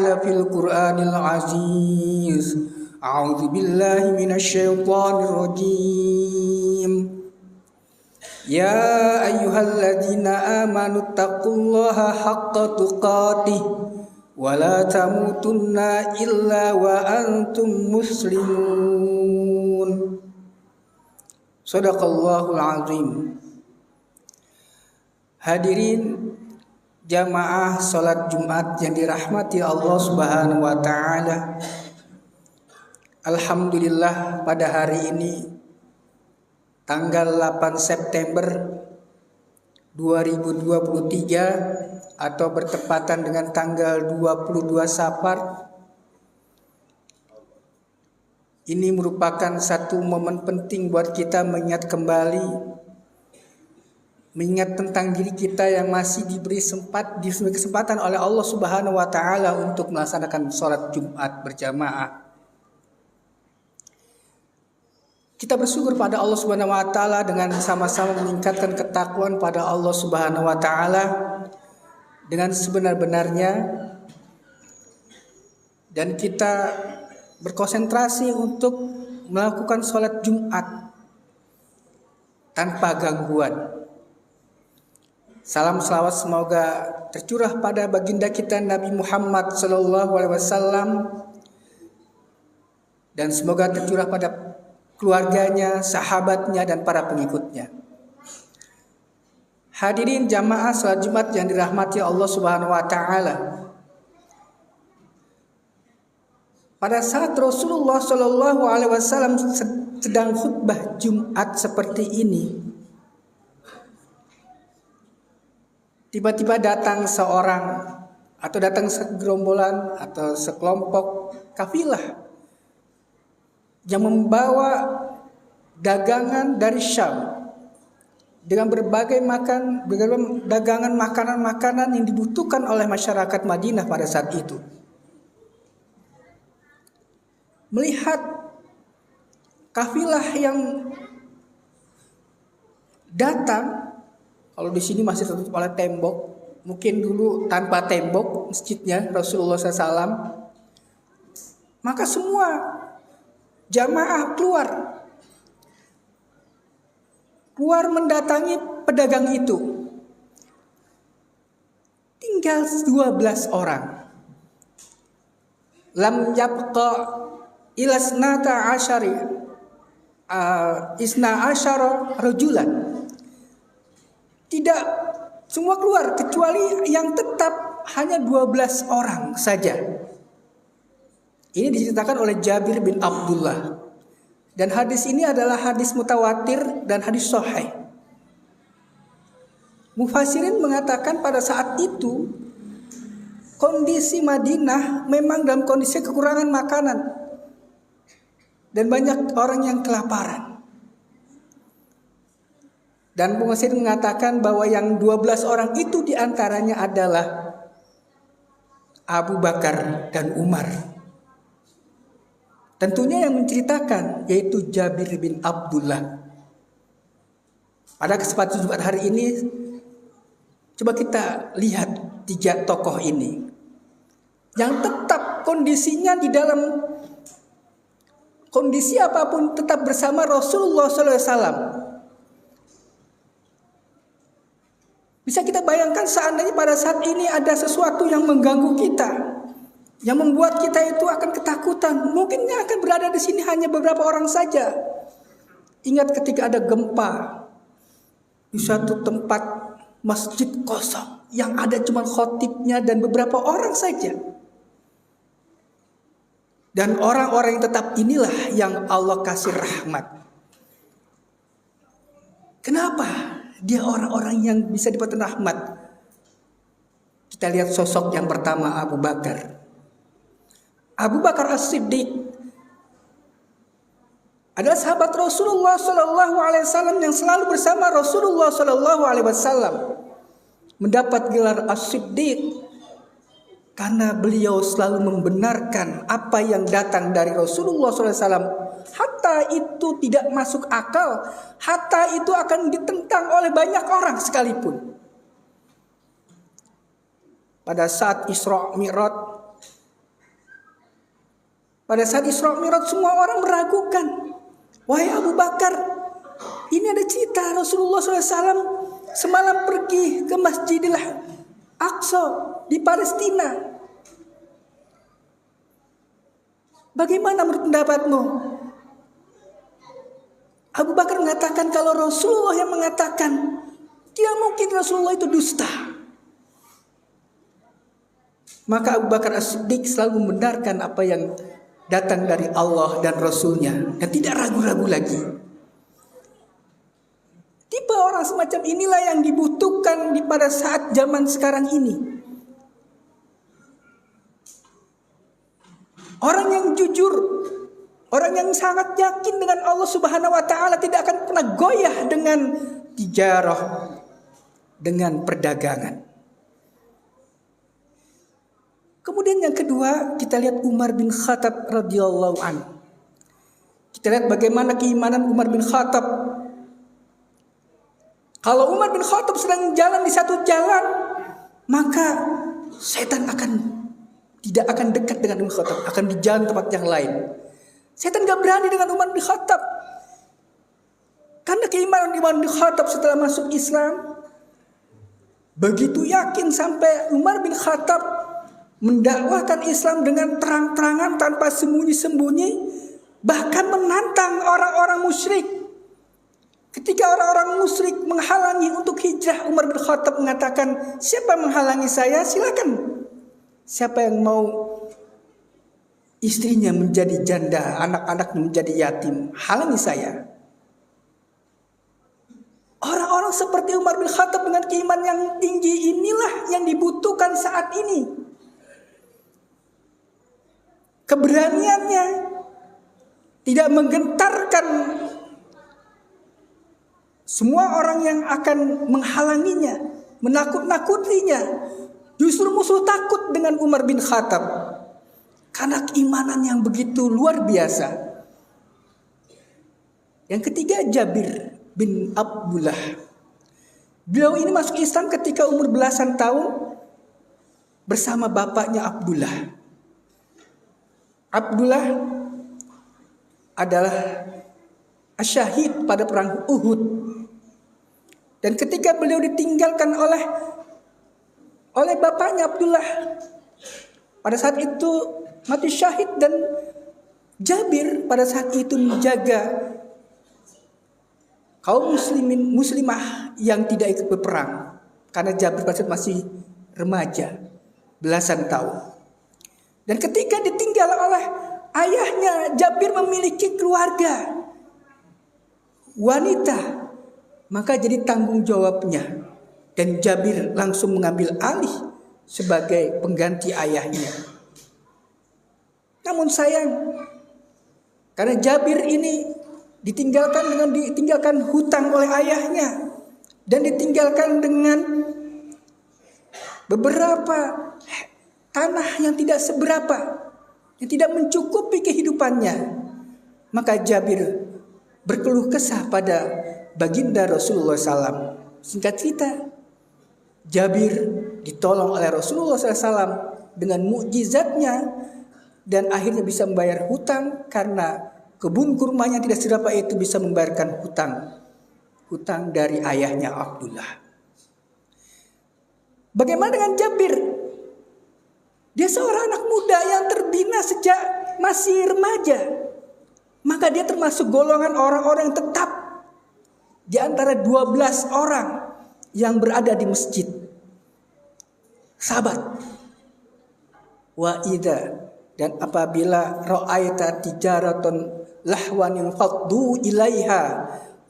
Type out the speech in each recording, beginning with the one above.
ta'ala fil Qur'anil aziz. A'udzu billahi minasyaitonir rajim. Ya ayyuhalladzina amanu taqullaha haqqa tuqatih wa la tamutunna illa wa antum muslimun. Shadaqallahul azim. Hadirin jamaah salat Jumat yang dirahmati Allah Subhanahu wa taala. Alhamdulillah pada hari ini tanggal 8 September 2023 atau bertepatan dengan tanggal 22 Safar. Ini merupakan satu momen penting buat kita mengingat tentang diri kita yang masih diberi kesempatan oleh Allah Subhanahu wa taala untuk melaksanakan sholat Jumat berjamaah. Kita bersyukur pada Allah Subhanahu wa taala dengan sama-sama meningkatkan ketakwaan pada Allah Subhanahu wa taala dengan sebenar-benarnya, dan kita berkonsentrasi untuk melakukan sholat Jumat tanpa gangguan. Salam selawat semoga tercurah pada baginda kita Nabi Muhammad SAW, dan semoga tercurah pada keluarganya, sahabatnya, dan para pengikutnya. Hadirin jamaah salat Jumat yang dirahmati Allah Subhanahu wa taala. Pada saat Rasulullah SAW sedang khutbah Jumat seperti ini, tiba-tiba datang seorang atau datang segerombolan atau sekelompok kafilah yang membawa dagangan dari Syam dengan berbagai dagangan makanan-makanan yang dibutuhkan oleh masyarakat Madinah pada saat itu. Melihat kafilah yang datang, kalau di sini masih tertutup oleh tembok, mungkin dulu tanpa tembok masjidnya Rasulullah SAW, maka semua jamaah keluar mendatangi pedagang itu. Tinggal 12 orang. Lam yabqa ila isna asyara rajulan. Tidak semua keluar, kecuali yang tetap hanya 12 orang saja. Ini diceritakan oleh Jabir bin Abdullah. Dan hadis ini adalah hadis mutawatir dan hadis sahih. Mufassirin mengatakan pada saat itu kondisi Madinah memang dalam kondisi kekurangan makanan dan banyak orang yang kelaparan. Dan Mufassirin mengatakan bahwa yang 12 orang itu diantaranya adalah Abu Bakar dan Umar. Tentunya yang menceritakan yaitu Jabir bin Abdullah. Pada kesempatan Jumat hari ini, coba kita lihat 3 tokoh ini yang tetap kondisinya di dalam kondisi apapun tetap bersama Rasulullah SAW. Bisa kita bayangkan seandainya pada saat ini ada sesuatu yang mengganggu kita, yang membuat kita itu akan ketakutan. Mungkin yang akan berada di sini hanya beberapa orang saja. Ingat ketika ada gempa di suatu tempat masjid kosong, yang ada cuma khotibnya dan beberapa orang saja. Dan orang-orang yang tetap inilah yang Allah kasih rahmat. Kenapa? Dia orang-orang yang bisa dapatkan rahmat. Kita lihat sosok yang pertama, Abu Bakar. Abu Bakar As-Siddiq adalah sahabat Rasulullah SAW yang selalu bersama Rasulullah SAW. Mendapat gelar As-Siddiq karena beliau selalu membenarkan apa yang datang dari Rasulullah SAW. Hatta itu tidak masuk akal, hatta itu akan ditentang oleh banyak orang sekalipun. Pada saat Isra Mi'raj, Pada saat Isra Mi'raj semua orang meragukan. Wahai Abu Bakar, ini ada cerita Rasulullah SAW semalam pergi ke Masjidil Aqsa di Palestina. Bagaimana menurut pendapatmu? Abu Bakar mengatakan kalau Rasulullah yang mengatakan, tidak mungkin Rasulullah itu dusta. Maka Abu Bakar As-Siddiq selalu membenarkan apa yang datang dari Allah dan Rasulnya, dan tidak ragu-ragu lagi. Tipe orang semacam inilah yang dibutuhkan pada saat zaman sekarang ini. Orang yang jujur, orang yang sangat yakin dengan Allah Subhanahu wa taala, tidak akan pernah goyah dengan tijarah, dengan perdagangan. Kemudian yang kedua, kita lihat Umar bin Khattab radhiyallahu anhu. Kita lihat bagaimana keimanan Umar bin Khattab. Kalau Umar bin Khattab sedang jalan di satu jalan, maka setan tidak akan dekat dengan Umar bin Khattab, akan di jalan tempat yang lain. Setan gak berani dengan Umar bin Khattab. Karena keimanan Umar bin Khattab setelah masuk Islam begitu yakin sampai Umar bin Khattab mendakwahkan Islam dengan terang-terangan tanpa sembunyi-sembunyi, bahkan menantang orang-orang musyrik. Ketika orang-orang musyrik menghalangi untuk hijrah, Umar bin Khattab mengatakan, siapa yang menghalangi saya? Silakan. Siapa yang mau istrinya menjadi janda, anak-anaknya menjadi yatim, halangi saya. Orang-orang seperti Umar bin Khattab dengan keimanan yang tinggi inilah yang dibutuhkan saat ini. Keberaniannya tidak menggentarkan semua orang yang akan menghalanginya, menakut-nakutinya. Justru musuh takut dengan Umar bin Khattab karena keimanan yang begitu luar biasa. Yang ketiga, Jabir bin Abdullah. Beliau ini masuk Islam ketika umur belasan tahun bersama bapaknya Abdullah. Abdullah adalah syahid pada perang Uhud. Dan ketika beliau ditinggalkan oleh bapaknya Abdullah, pada saat itu mati syahid, dan Jabir pada saat itu menjaga kaum muslimah yang tidak ikut berperang. Karena Jabir pada saat masih remaja, belasan tahun. Dan ketika ditinggal oleh ayahnya, Jabir memiliki keluarga wanita, maka jadi tanggung jawabnya. Dan Jabir langsung mengambil alih sebagai pengganti ayahnya. Namun sayang, karena Jabir ini ditinggalkan hutang oleh ayahnya, dan ditinggalkan dengan beberapa tanah yang tidak seberapa, yang tidak mencukupi kehidupannya, maka Jabir berkeluh kesah pada baginda Rasulullah SAW. Singkat cerita, Jabir ditolong oleh Rasulullah SAW dengan mukjizatnya, dan akhirnya bisa membayar hutang karena kebun kurmanya tidak seberapa itu bisa membayarkan hutang dari ayahnya Abdullah. Bagaimana dengan Jabir? Dia seorang anak muda yang terbina sejak masih remaja. Maka dia termasuk golongan orang-orang yang tetap di antara 12 orang yang berada di masjid. Sahabat. Wa idza, dan apabila ra'aita tijaratun lahwan faddu ilaiha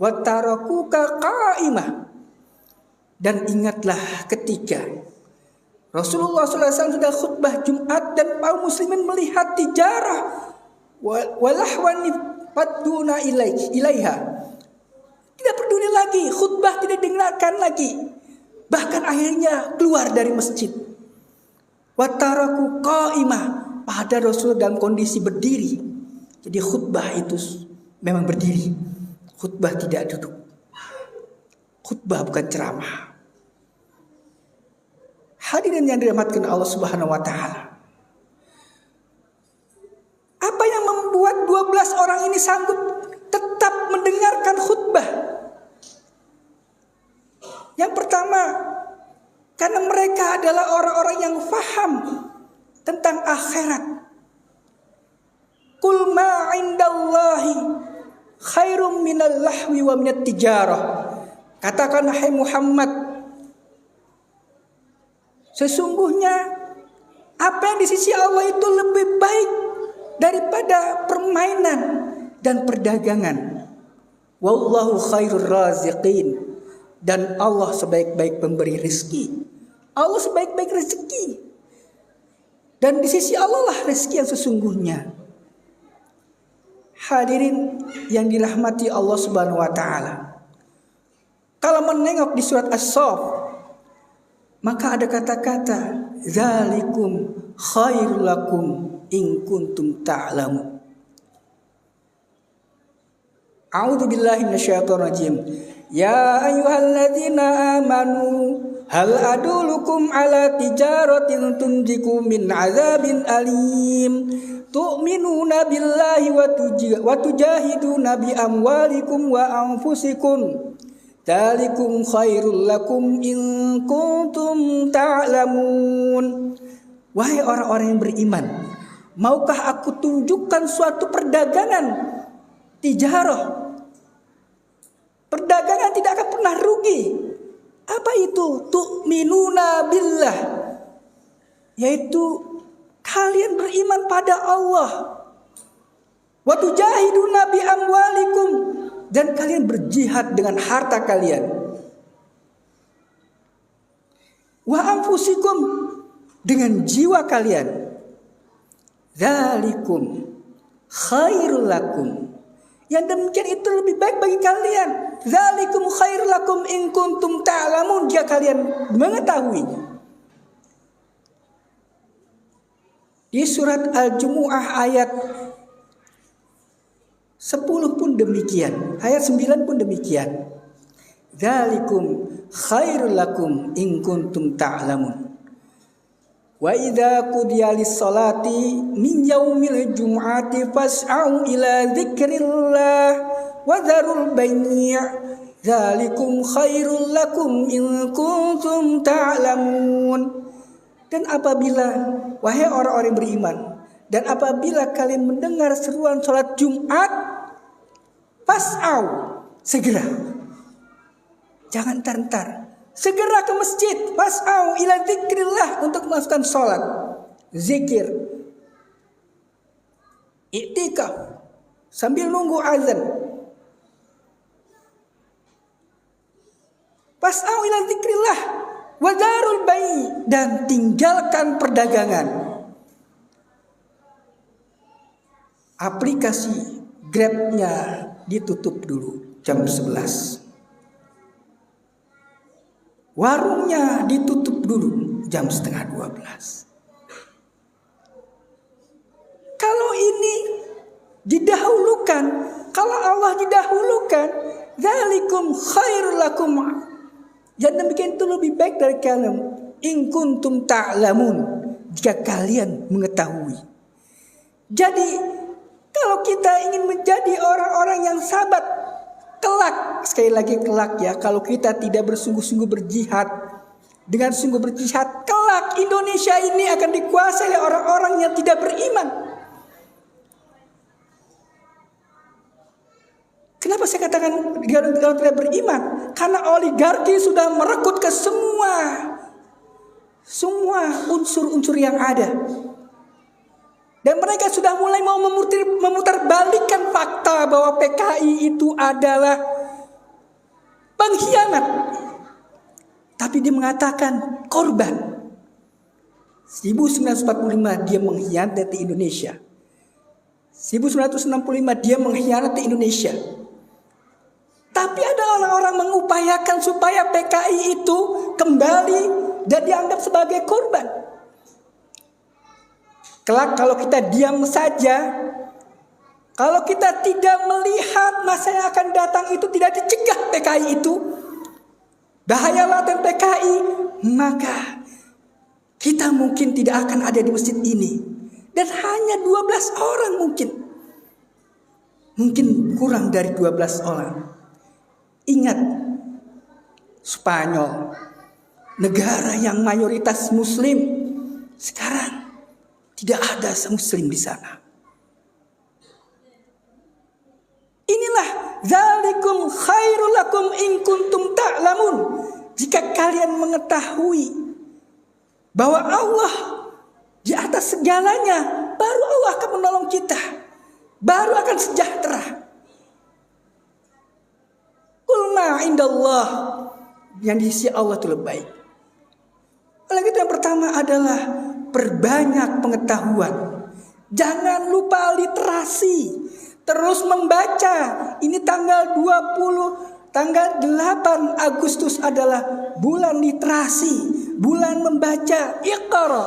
wa tarakuka qa'imah. Dan ingatlah ketika Rasulullah SAW sudah khutbah Jumat dan kaum muslimin melihat tijarah walahwan fadduna ilaiha. Tidak peduli lagi, khutbah tidak didengarkan lagi. Bahkan akhirnya keluar dari masjid. Wataraku qaimah, pada Rasul dalam kondisi berdiri. Jadi khutbah itu memang berdiri. Khutbah tidak duduk. Khutbah bukan ceramah. Hadirin yang dirahmatkan Allah Subhanahu wa taala. Apa yang orang ini sanggup tetap mendengarkan khutbah? Yang pertama, karena mereka adalah orang-orang yang faham tentang akhirat. Qul ma indallahi khairum minal lahwi wa minat tijarah. Katakanlah hai Muhammad, sesungguhnya apa yang di sisi Allah itu lebih baik daripada permainan dan perdagangan. Wallahu khairur raziqin. Dan Allah sebaik-baik pemberi rezeki. Allah sebaik-baik rezeki. Dan di sisi Allah lah rezeki yang sesungguhnya. Hadirin yang dirahmati Allah Subhanahu wa taala. Kalau menengok di surat As-Saff, maka ada kata-kata zalikum khairul lakum in kuntum ta'lamun. A'udzu billahi minasyaitonir rajim. Ya ayyuhalladzina amanu hal adulukum ala tijaratin tunjikum min azabin alim tu'minuna billahi wa tujahiduna bi amwalikum wa anfusikum dzalikum khairul lakum in kuntum ta'lamun. Wahai orang-orang yang beriman, maukah aku tunjukkan suatu perdagangan tijarah, perdagangan tidak akan pernah rugi. Apa itu? Tu'minuna billah, yaitu kalian beriman pada Allah. Wa tujahiduna bi amwalikum, dan kalian berjihad dengan harta kalian. Wa anfusikum, dengan jiwa kalian. Dzalikum khairul lakum, yang demikian itu lebih baik bagi kalian. Dzalikum khairul lakum in kuntum ta'lamun, jika kalian mengetahuinya. Di surat Al-Jumu'ah ayat 10 pun demikian, ayat 9 pun demikian. Dzalikum khairul lakum in kuntum ta'lamun. Wa idza qudiyalis salati min yaumil jumu'ati fas'au ila dzikrillah wa dzarul bai'. Dzalikum khairul lakum in kuntum ta'lamun. Dan apabila, wahai orang-orang yang beriman, dan apabila kalian mendengar seruan salat Jumat, fas'au, segera. Jangan entar-entar. Segera ke masjid, fas'au ila dzikrillah, untuk melakukan salat, zikir, iktikaf sambil nunggu azan. Fas'au ila dzikrillah wa dzarul bai', dan tinggalkan perdagangan. Aplikasi Grab-nya ditutup dulu jam 11. Warungnya ditutup dulu jam 11:30. Kalau ini didahulukan, kalau Allah didahulukan, dzalikum khairul lakum, dan demikian itu lebih baik dari kalian, in kuntum ta'lamun, jika kalian mengetahui. Jadi kalau kita ingin menjadi orang-orang yang sahabat kelak, sekali lagi kelak ya, kalau kita tidak bersungguh-sungguh berjihad, dengan sungguh berjihad, kelak Indonesia ini akan dikuasai oleh orang-orang yang tidak beriman. Kenapa saya katakan kalau tidak beriman? Karena oligarki sudah merekrut ke semua unsur-unsur yang ada. Dan mereka sudah mulai mau memutarbalikkan fakta bahwa PKI itu adalah pengkhianat. Tapi dia mengatakan korban. 1945 dia mengkhianati Indonesia. 1965 dia mengkhianati Indonesia. Tapi ada orang-orang mengupayakan supaya PKI itu kembali dan dianggap sebagai korban. Kelak kalau kita diam saja, kalau kita tidak melihat masa yang akan datang itu tidak dicegah PKI itu, bahaya laten PKI, maka kita mungkin tidak akan ada di masjid ini. Dan hanya 12 orang mungkin. mungkin kurang dari 12 orang. Ingat, Spanyol, negara yang mayoritas muslim, sekarang tidak ada muslim di sana. Inilah zalikum khairul lakum in kuntum ta'lamun. Jika kalian mengetahui bahwa Allah di atas segalanya, baru Allah akan menolong kita, baru akan sejahtera. Qul ma indallah, yang di sisi Allah itu lebih baik. Oleh itu yang pertama adalah perbanyak pengetahuan. Jangan lupa literasi. Terus membaca. Ini tanggal 8 Agustus adalah bulan literasi, bulan membaca. Iqra.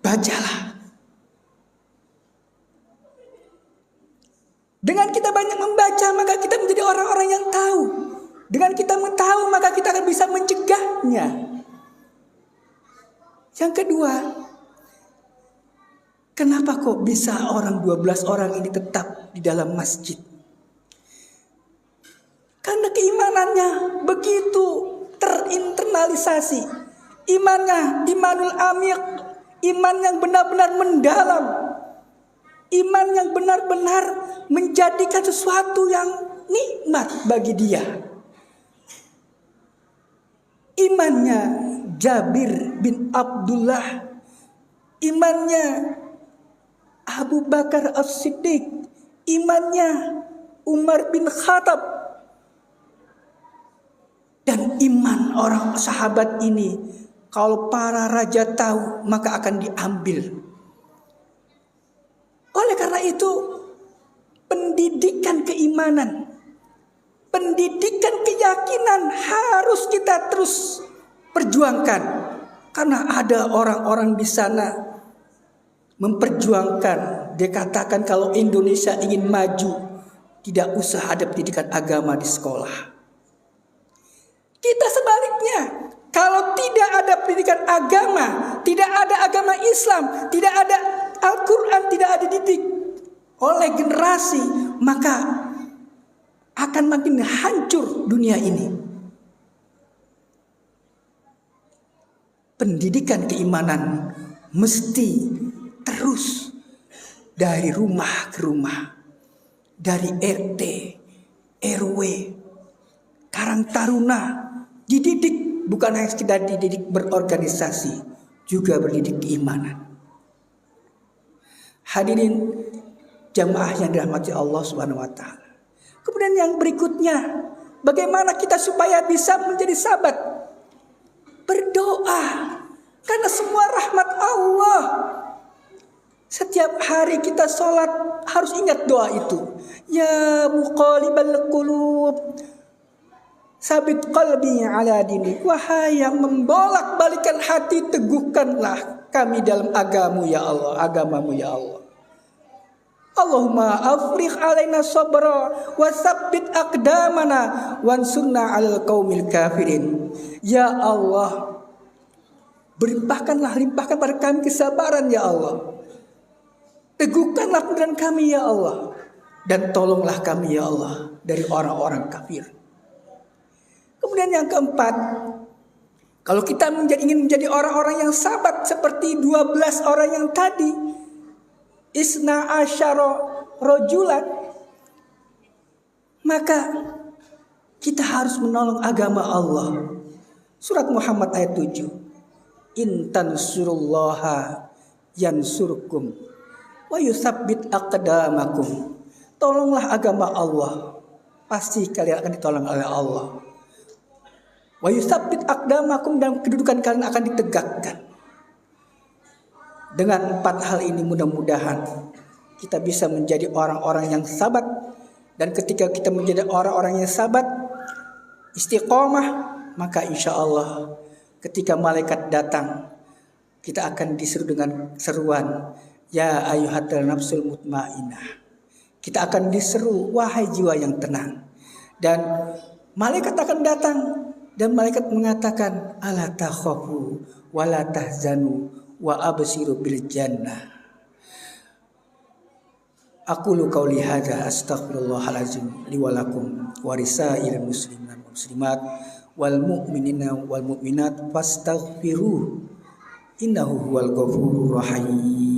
Bacalah. Dengan kita banyak membaca, maka kita menjadi orang-orang yang tahu. Dengan kita tahu, maka kita akan bisa mencegahnya. Yang kedua, kenapa kok bisa 12 orang ini tetap di dalam masjid? Karena keimanannya begitu terinternalisasi. Imannya, imanul amik, iman yang benar-benar mendalam. Iman yang benar-benar menjadikan sesuatu yang nikmat bagi dia. Imannya Jabir bin Abdullah, imannya Abu Bakar As-Siddiq, imannya Umar bin Khattab, dan iman orang sahabat ini kalau para raja tahu maka akan diambil. Oleh karena itu, pendidikan keimanan, pendidikan keyakinan harus kita terus perjuangkan. Karena ada orang-orang di sana memperjuangkan. Dia katakan kalau Indonesia ingin maju, tidak usah ada pendidikan agama di sekolah. Kita sebaliknya, kalau tidak ada pendidikan agama, tidak ada agama Islam, tidak ada Al-Quran, tidak ada didik oleh generasi, maka akan makin hancur dunia ini. Pendidikan keimanan mesti terus dari rumah ke rumah, dari RT, RW, Karang Taruna, dididik, bukan hanya sekedar dididik berorganisasi, juga berdidik keimanan. Hadirin jamaah yang dirahmati Allah Subhanahu wa taala. Kemudian yang berikutnya, bagaimana kita supaya bisa menjadi sahabat? Berdoa. Karena semua rahmat Allah. Setiap hari kita sholat harus ingat doa itu. Ya muqallibal qulub, sabit qalbi ala dini. Wahai yang membolak-balikan hati, teguhkanlah kami dalam agamamu ya Allah, agamamu ya Allah. Allahumma afriq alaina sabra wa tsabbit aqdamana wansurna 'alal qaumil kafirin. Ya Allah, limpahkan pada kami kesabaran ya Allah. Teguhkanlah pendirian kami ya Allah, dan tolonglah kami ya Allah dari orang-orang kafir. Kemudian yang keempat, kalau kita ingin menjadi orang-orang yang sahabat seperti 12 orang yang tadi, isna asyara rojulan, maka kita harus menolong agama Allah. Surat Muhammad ayat 7. In tansurullaha yansurkum wa yusabbit aqdamakum. Tolonglah agama Allah, pasti kalian akan ditolong oleh Allah. Wa yusabbit aqdamakum, dan kedudukan kalian akan ditegakkan. Dengan 4 hal ini mudah-mudahan kita bisa menjadi orang-orang yang sabat. Dan ketika kita menjadi orang-orang yang sabat, istiqomah, maka insya Allah ketika malaikat datang, kita akan diseru dengan seruan, ya ayyuhatal nafsul mutmainnah. Kita akan diseru, wahai jiwa yang tenang. Dan malaikat akan datang, dan malaikat mengatakan, ala takhafu wala tahzanu wa absiru bil jannah. Aqulu qauli hadza astaghfirullahalazim li wa lakum wa risailil muslimin wal muslimat wal mu'minina wal mu'minat fastaghfiruh innahu huwal ghafurur rahim.